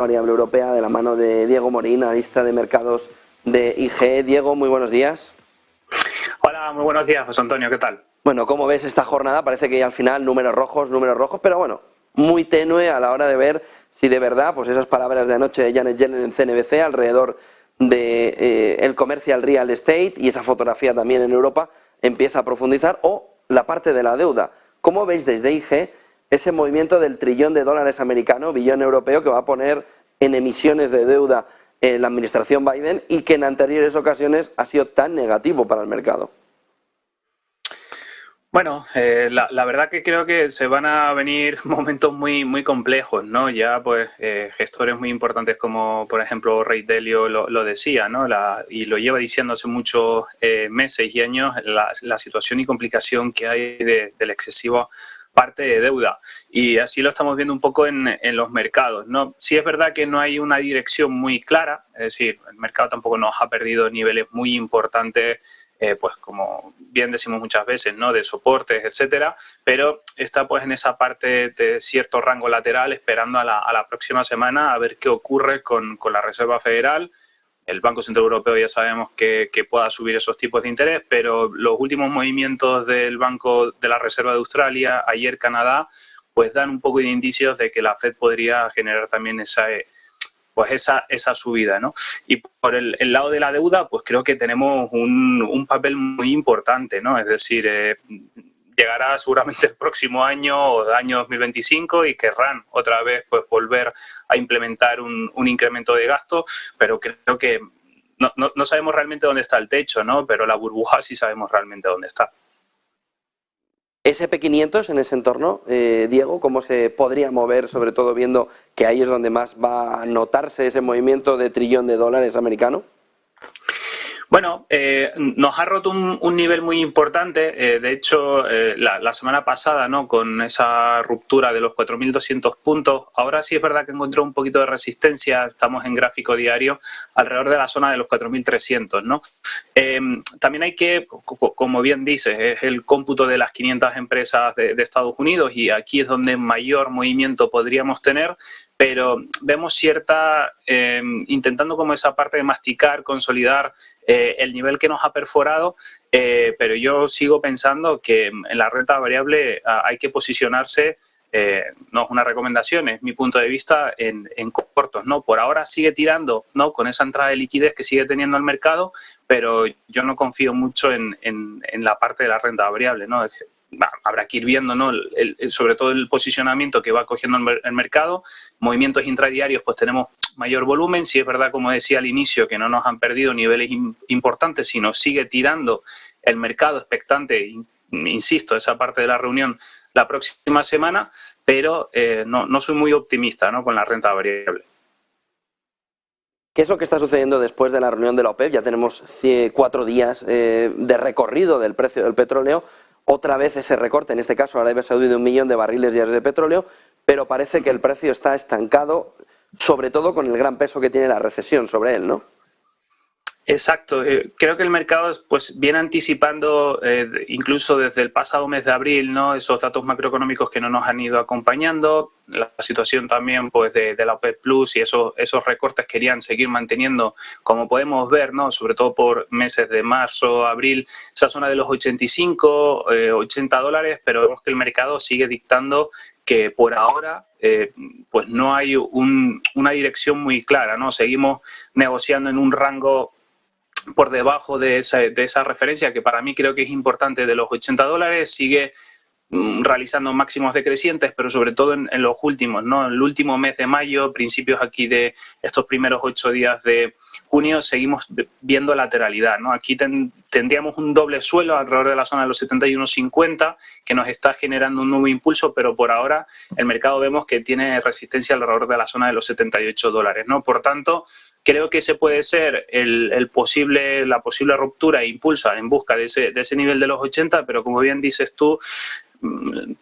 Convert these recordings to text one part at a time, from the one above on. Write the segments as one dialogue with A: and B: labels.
A: variable europea de la mano de Diego Morín, analista de mercados de IG. Diego, muy buenos días.
B: Hola, muy buenos días, José Antonio, ¿qué tal?
A: Bueno, ¿cómo ves esta jornada? Parece que al final números rojos, pero bueno, muy tenue a la hora de ver si de verdad, pues esas palabras de anoche de Janet Yellen en CNBC alrededor de el commercial real estate y esa fotografía también en Europa empieza a profundizar, o la parte de la deuda. ¿Cómo veis desde IG ese movimiento del $1 trillón americano, billón europeo, que va a poner en emisiones de deuda la administración Biden y que en anteriores ocasiones ha sido tan negativo para el mercado?
B: Bueno, la verdad que creo que se van a venir momentos muy complejos, ¿no? Ya pues gestores muy importantes como por ejemplo Ray Dalio lo decía, ¿no? Y lo lleva diciendo hace muchos meses y años, la situación y complicación que hay del excesivo parte de deuda, y así lo estamos viendo un poco en los mercados, ¿no? Sí es verdad que no hay una dirección muy clara, es decir, el mercado tampoco nos ha perdido niveles muy importantes, pues como bien decimos muchas veces, ¿no? De soportes, etcétera, pero está pues en esa parte de cierto rango lateral, esperando a la próxima semana a ver qué ocurre con la Reserva Federal. El Banco Central Europeo ya sabemos que pueda subir esos tipos de interés, pero los últimos movimientos del Banco de la Reserva de Australia, ayer Canadá, pues dan un poco de indicios de que la Fed podría generar también esa subida, ¿no? Y por el lado de la deuda, pues creo que tenemos un papel muy importante, ¿no? Es decir, llegará seguramente el próximo año o año 2025 y querrán otra vez pues volver a implementar un incremento de gasto, pero creo que no sabemos realmente dónde está el techo, ¿no? Pero la burbuja sí sabemos realmente dónde está.
A: SP500 en ese entorno, Diego, ¿cómo se podría mover, sobre todo viendo que ahí es donde más va a notarse ese movimiento de $1 trillón americano?
B: Bueno, nos ha roto un nivel muy importante. De hecho, la semana pasada, ¿no? Con esa ruptura de los 4.200 puntos, ahora sí es verdad que encontró un poquito de resistencia. Estamos en gráfico diario alrededor de la zona de los 4.300, ¿no? También hay que, como bien dices, es el cómputo de las 500 empresas de Estados Unidos, y aquí es donde mayor movimiento podríamos tener, pero vemos cierta, intentando como esa parte de masticar, consolidar el nivel que nos ha perforado, pero yo sigo pensando que en la renta variable hay que posicionarse, no es una recomendación, es mi punto de vista, en cortos, ¿no? Por ahora sigue tirando, ¿no? Con esa entrada de liquidez que sigue teniendo el mercado, pero yo no confío mucho en la parte de la renta variable, ¿no? Habrá que ir viendo, ¿no? Sobre todo el posicionamiento que va cogiendo el mercado. Movimientos intradiarios, pues tenemos mayor volumen. Sí es verdad, como decía al inicio, que no nos han perdido niveles importantes, sino sigue tirando el mercado expectante, insisto, esa parte de la reunión la próxima semana, pero no soy muy optimista, ¿no? Con la renta variable.
A: ¿Qué es lo que está sucediendo después de la reunión de la OPEP? Ya tenemos 4 días de recorrido del precio del petróleo. Otra vez ese recorte, en este caso Arabia Saudí, de 1 millón de barriles diarios de petróleo, pero parece que el precio está estancado, sobre todo con el gran peso que tiene la recesión sobre él, ¿no?
B: Exacto. Creo que el mercado pues viene anticipando incluso desde el pasado mes de abril, ¿no? Esos datos macroeconómicos que no nos han ido acompañando, la situación también pues de la OPEP Plus, y esos recortes querían seguir manteniendo, como podemos ver, ¿no? Sobre todo por meses de marzo, abril, esa zona de los 85, 80 dólares, pero vemos que el mercado sigue dictando que por ahora pues no hay una dirección muy clara, ¿no? Seguimos negociando en un rango por debajo de esa referencia, que para mí creo que es importante, de los 80 dólares, sigue realizando máximos decrecientes, pero sobre todo en los últimos, ¿no? En el último mes de mayo, principios aquí de estos primeros 8 días de junio, seguimos viendo lateralidad, ¿no? Aquí tendríamos un doble suelo alrededor de la zona de los 71.50 que nos está generando un nuevo impulso, pero por ahora el mercado vemos que tiene resistencia alrededor de la zona de los 78 dólares, ¿no? Por tanto, creo que ese puede ser la posible ruptura e impulsa en busca de ese nivel de los 80, pero como bien dices tú,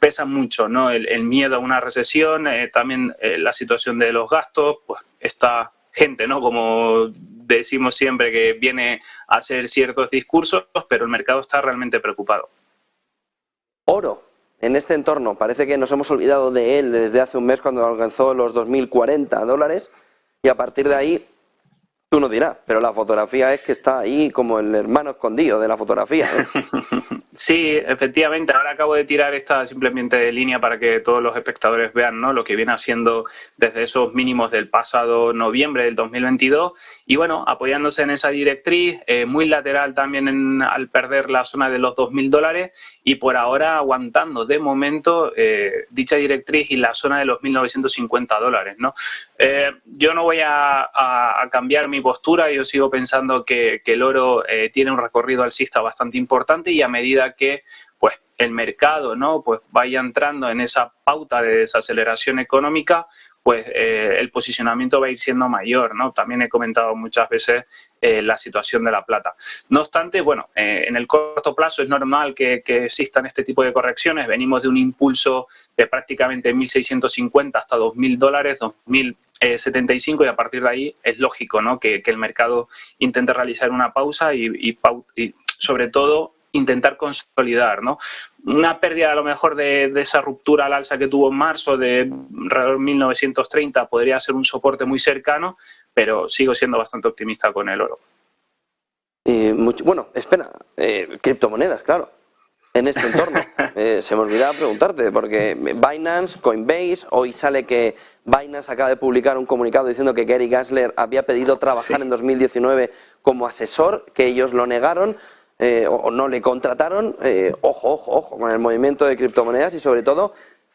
B: pesa mucho, ¿no? El miedo a una recesión, también la situación de los gastos, pues esta gente, ¿no? Como decimos siempre, que viene a hacer ciertos discursos, pero el mercado está realmente preocupado.
A: Oro, en este entorno, parece que nos hemos olvidado de él desde hace un mes, cuando alcanzó los 2.040 dólares. y a partir de ahí tú nos dirás, pero la fotografía es que está ahí como el hermano escondido de la fotografía, ¿no?
B: Sí, efectivamente. Ahora acabo de tirar esta simplemente línea para que todos los espectadores vean, ¿no?, lo que viene haciendo desde esos mínimos del pasado noviembre del 2022. Y bueno, apoyándose en esa directriz, muy lateral también al perder la zona de los $2.000 y por ahora aguantando de momento dicha directriz y la zona de los $1.950, ¿no? Yo no voy a cambiar mi postura. Yo sigo pensando que el oro tiene un recorrido alcista bastante importante y a medida que pues el mercado, ¿no?, pues vaya entrando en esa pauta de desaceleración económica, pues el posicionamiento va a ir siendo mayor, ¿no? También he comentado muchas veces la situación de la plata. No obstante, bueno, en el corto plazo es normal que existan este tipo de correcciones. Venimos de un impulso de prácticamente 1.650 hasta $2.000, 2.075, y a partir de ahí es lógico, ¿no?, que el mercado intente realizar una pausa y sobre todo intentar consolidar, ¿no? Una pérdida a lo mejor de esa ruptura al alza que tuvo en marzo de alrededor de 1930 podría ser un soporte muy cercano, pero sigo siendo bastante optimista con el oro.
A: Bueno, espera, criptomonedas, claro, en este entorno. Se me olvidaba preguntarte, porque Binance, Coinbase, hoy sale que Binance acaba de publicar un comunicado diciendo que Gary Gensler había pedido trabajar en 2019 como asesor, que ellos lo negaron. O no le contrataron. Ojo con el movimiento de criptomonedas y sobre todo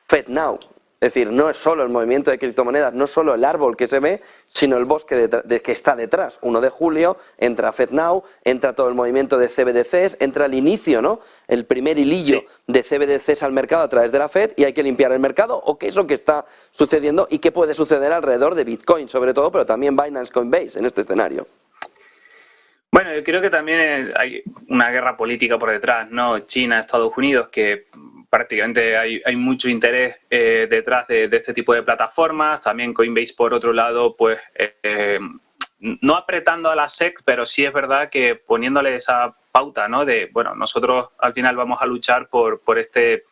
A: FedNow. Es decir, no es solo el movimiento de criptomonedas, no solo el árbol que se ve, sino el bosque que está detrás. 1 de julio entra FedNow, entra todo el movimiento de CBDCs, entra el inicio, ¿no?, el primer hilillo de CBDCs al mercado a través de la Fed, y hay que limpiar el mercado. ¿O qué es lo que está sucediendo y qué puede suceder alrededor de Bitcoin, sobre todo, pero también Binance, Coinbase en este escenario?
B: Bueno, yo creo que también hay una guerra política por detrás, ¿no? China, Estados Unidos, que prácticamente hay mucho interés detrás de este tipo de plataformas. También Coinbase, por otro lado, pues no apretando a la SEC, pero sí es verdad que poniéndole esa pauta, ¿no?, de, bueno, nosotros al final vamos a luchar por este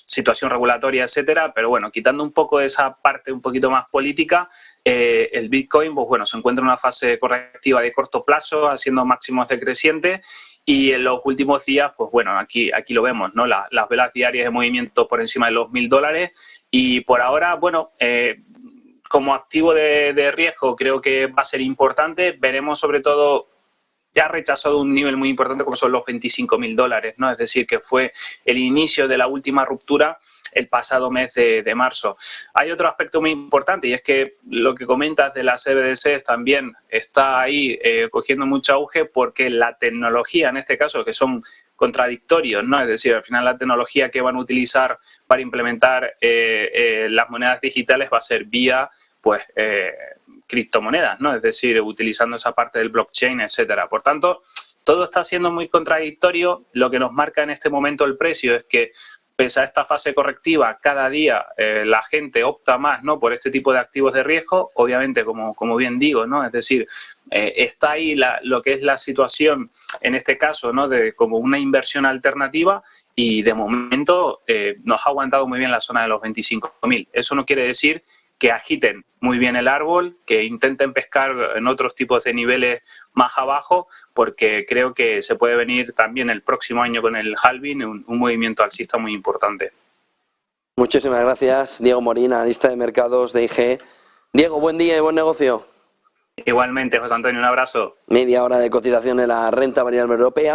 B: situación regulatoria, etcétera, pero bueno, quitando un poco de esa parte un poquito más política, el Bitcoin, pues bueno, se encuentra en una fase correctiva de corto plazo, haciendo máximos decrecientes, y en los últimos días, pues bueno, aquí lo vemos, ¿no?, las velas diarias de movimiento por encima de los $1.000, y por ahora, bueno, como activo de riesgo creo que va a ser importante. Veremos sobre todo, ya ha rechazado un nivel muy importante como son los $25.000, ¿no? Es decir, que fue el inicio de la última ruptura el pasado mes de marzo. Hay otro aspecto muy importante, y es que lo que comentas de las CBDCs también está ahí cogiendo mucho auge, porque la tecnología, en este caso, que son contradictorios, ¿no? Es decir, al final la tecnología que van a utilizar para implementar las monedas digitales va a ser vía, pues, criptomonedas, ¿no? Es decir, utilizando esa parte del blockchain, etcétera. Por tanto, todo está siendo muy contradictorio. Lo que nos marca en este momento el precio es que, pese a esta fase correctiva, cada día la gente opta más, ¿no?, por este tipo de activos de riesgo. Obviamente, como bien digo, ¿no?, es decir, está ahí lo que es la situación, en este caso, ¿no?, de como una inversión alternativa, y de momento nos ha aguantado muy bien la zona de los 25.000. Eso no quiere decir que agiten muy bien el árbol, que intenten pescar en otros tipos de niveles más abajo, porque creo que se puede venir también el próximo año con el halving un movimiento alcista muy importante.
A: Muchísimas gracias, Diego Morín, analista de mercados de IG. Diego, buen día y buen negocio.
B: Igualmente, José Antonio, un abrazo.
A: Media hora de cotización en la renta variable europea.